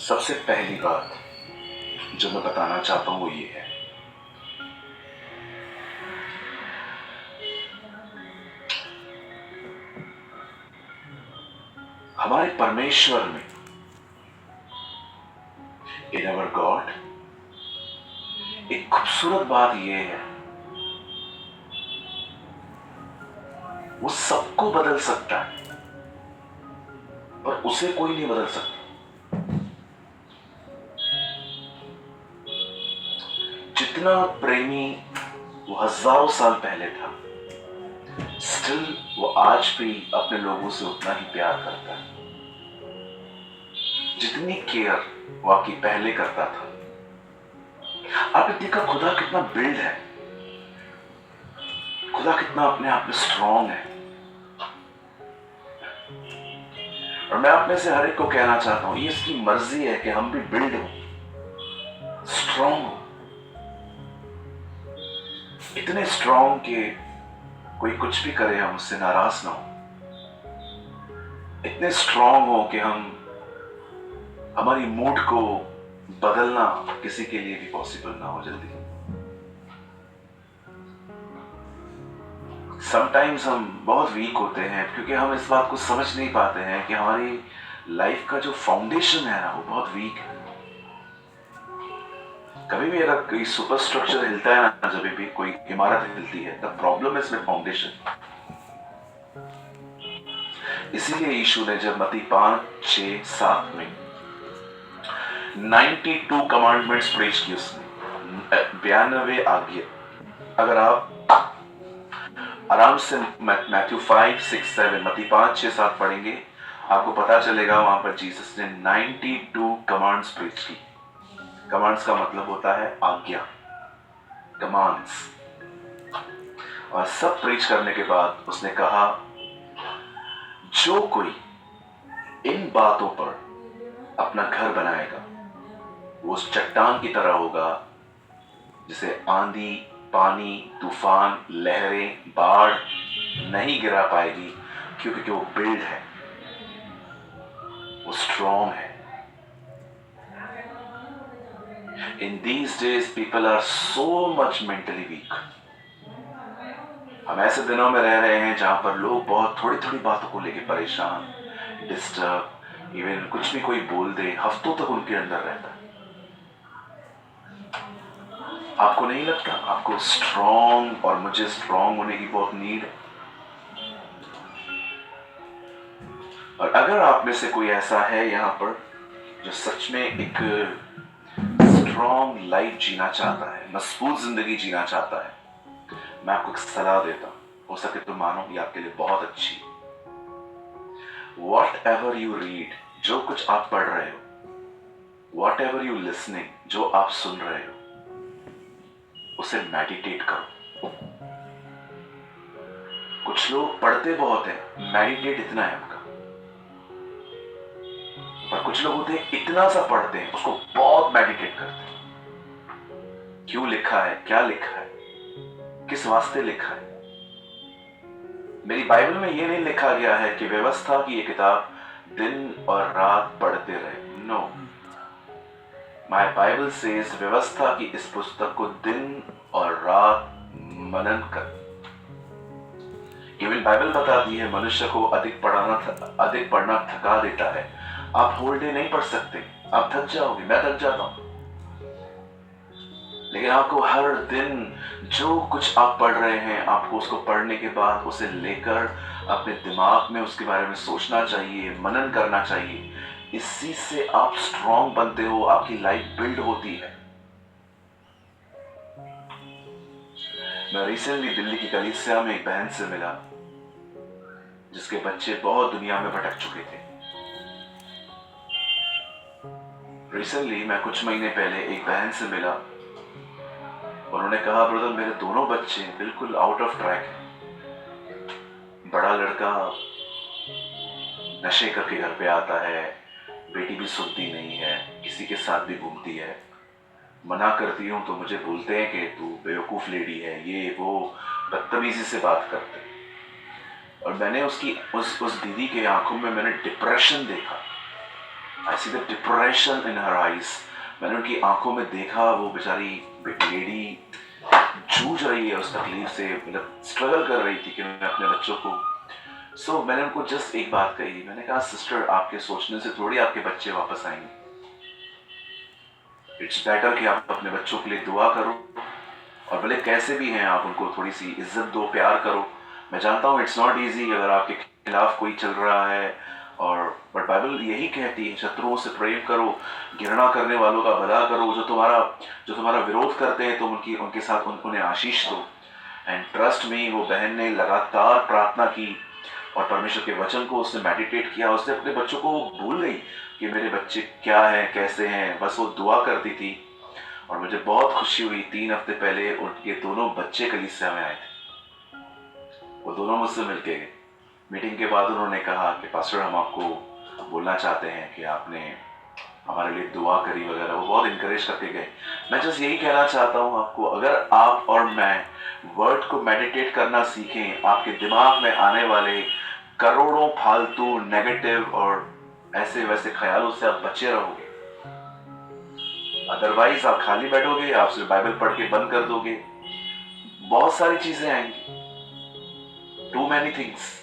सबसे पहली बात जो मैं बताना चाहता हूं वो ये है, हमारे परमेश्वर में, इन अवर गॉड, एक खूबसूरत बात ये है, वो सबको बदल सकता है पर उसे कोई नहीं बदल सकता। जितना प्रेमी वो हजारों साल पहले था, स्टिल वो आज भी अपने लोगों से उतना ही प्यार करता है। जितनी केयर वो आपकी पहले करता था, आपने देखा खुदा कितना बिल्ड है, खुदा कितना अपने आप में स्ट्रांग है। और मैं अपने से हर एक को कहना चाहता हूं, ये इसकी मर्जी है कि हम भी बिल्ड हो, स्ट्रांग हो, इतने स्ट्रांग कि कोई कुछ भी करे हम उससे नाराज ना हो, इतने स्ट्रांग हो कि हमारी मूड को बदलना किसी के लिए भी पॉसिबल ना हो जल्दी। समटाइम्स हम बहुत वीक होते हैं क्योंकि हम इस बात को समझ नहीं पाते हैं कि हमारी लाइफ का जो फाउंडेशन है ना वो बहुत वीक है। कभी भी अगर कोई सुपर स्ट्रक्चर हिलता है ना, जब भी कोई इमारत हिलती है, the problem is with foundation. इसीलिए यीशु ने जब मत्ती 5:6-7 में 92 कमांडमेंट्स प्रीच की, उसने 92 आज्ञा, अगर आप आराम से मैथ्यू 5-6-7 मत्ती 5-6-7 पढ़ेंगे, आपको पता चलेगा वहां पर जीसस ने 92 कमांड्स प्रीच की। कमांड्स का मतलब होता है आज्ञा, कमांड्स। और सब प्रीच करने के बाद उसने कहा, जो कोई इन बातों पर अपना घर बनाएगा वो उस चट्टान की तरह होगा जिसे आंधी, पानी, तूफान, लहरें, बाढ़ नहीं गिरा पाएगी, क्योंकि वो बिल्ड है, वो स्ट्रॉन्ग है। In these days people are so much mentally weak. हम ऐसे दिनों में रह रहे हैं जहां पर लोग बहुत थोड़ी थोड़ी बातों को लेकर परेशान, डिस्टर्ब, इवन कुछ भी कोई बोल दे हफ्तों तक उनके अंदर रहता है। आपको नहीं लगता आपको स्ट्रॉन्ग और मुझे स्ट्रॉन्ग होने की बहुत नीड है? और अगर आप में से कोई ऐसा है यहां पर जो सच में एक स्ट्रॉन्ग लाइफ जीना चाहता है, मजबूत जिंदगी जीना चाहता है, मैं आपको एक सलाह देता हूं, हो सके तो मानो ये आपके लिए बहुत अच्छी। वॉट एवर यू रीड, जो कुछ आप पढ़ रहे हो, वॉट एवर यू लिसनिंग, जो आप सुन रहे हो, उसे मेडिटेट करो। कुछ लोग पढ़ते बहुत है, मेडिटेट इतना है उनका, पर कुछ लोग होते हैं इतना सा पढ़ते हैं उसको बहुत मेडिटेट करते हैं। क्यों लिखा है, क्या लिखा है, किस वास्ते लिखा है? मेरी बाइबल में यह नहीं लिखा गया है कि व्यवस्था की ये किताब दिन और रात पढ़ते रहे। नो, माय बाइबल सेज व्यवस्था की इस पुस्तक को दिन और रात मनन कर। केवल बाइबल बताती है मनुष्य को अधिक पढ़ना थका देता है। आप होल डे नहीं पढ़ सकते, आप थक जाओगे, मैं थक जाता हूं। लेकिन आपको हर दिन जो कुछ आप पढ़ रहे हैं, आपको उसको पढ़ने के बाद उसे लेकर अपने दिमाग में उसके बारे में सोचना चाहिए, मनन करना चाहिए। इसी से आप स्ट्रांग बनते हो, आपकी लाइफ बिल्ड होती है। मैं रिसेंटली दिल्ली की कलीसिया में एक बहन से मिला जिसके बच्चे बहुत दुनिया में भटक चुके थे। रिसेंटली मैं कुछ महीने पहले एक बहन से मिला, उन्होंने कहा, ब्रदर मेरे दोनों बच्चे बिल्कुल आउट ऑफ ट्रैक हैं। बड़ा लड़का नशे करके घर पे आता है, बेटी भी सुनती नहीं है, किसी के साथ भी घूमती है, मना करती हूं तो मुझे बोलते हैं कि तू बेवकूफ लेडी है, ये वो बदतमीजी से बात करते। और मैंने उसकी उस दीदी के आंखों में मैंने डिप्रेशन देखा। I see the depression in her eyes. मैंने उनकी आंखों में देखा, वो बेचारी लेडी जूझ रही है उस तकलीफ से, मतलब स्ट्रगल कर रही थी कि मैं अपने बच्चों को। मैंने उनको जस्ट एक बात कही, मैंने कहा सिस्टर, आपके सोचने से थोड़ी आपके बच्चे वापस आएंगे। इट्स बेटर कि आप अपने बच्चों के लिए दुआ करो, और भले कैसे भी हैं आप उनको थोड़ी सी इज्जत दो, प्यार करो। मैं जानता हूँ इट्स नॉट ईजी अगर आपके खिलाफ कोई चल रहा है, और बट बाइबल यही कहती है, शत्रुओं से प्रेम करो, घृणा करने वालों का भला करो, जो तुम्हारा विरोध करते हैं तुम उनके साथ उन्हें आशीष दो। एंड ट्रस्ट में वो बहन ने लगातार प्रार्थना की और परमेश्वर के वचन को उसने मेडिटेट किया। उसने अपने बच्चों को भूल गई कि मेरे बच्चे क्या हैं, कैसे हैं, बस वो दुआ करती थी। और मुझे बहुत खुशी हुई, 3 हफ्ते पहले उनके दोनों बच्चे कलीसिया में आए थे, वो दोनों मुझसे मिलके गए। मीटिंग के बाद उन्होंने कहा कि पास्टर, हम आपको बोलना चाहते हैं कि आपने हमारे लिए दुआ करी वगैरह, वो बहुत इंकरेज करके गए। मैं जस्ट यही कहना चाहता हूँ आपको, अगर आप और मैं वर्ड को मेडिटेट करना सीखें, आपके दिमाग में आने वाले करोड़ों फालतू नेगेटिव और ऐसे वैसे ख्यालों से आप बचे रहोगे। अदरवाइज आप खाली बैठोगे, आप सिर्फ बाइबल पढ़ के बंद कर दोगे, बहुत सारी चीजें आएंगी, टू मैनी थिंग्स।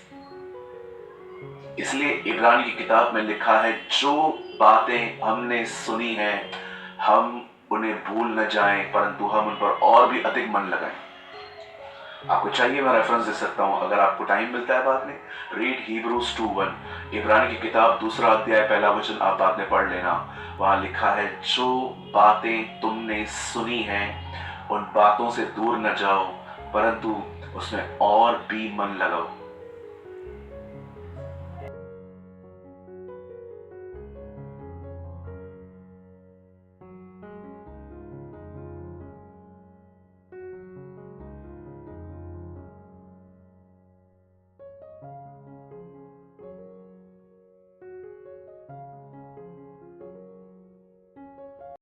इसलिए इब्रानी की किताब में लिखा है, जो बातें हमने सुनी हैं हम उन्हें भूल न जाएं, परंतु हम उन पर और भी अधिक मन लगाएं। आपको चाहिए मैं रेफरेंस दे सकता हूं, अगर आपको टाइम मिलता है बाद में, रीड Hebrews 2:1, इब्रानी की किताब 2 अध्याय 1 वचन आप बाद में पढ़ लेना। वहां लिखा है, जो बातें तुमने सुनी हैं उन बातों से दूर न जाओ, परंतु उसमें और भी मन लगाओ।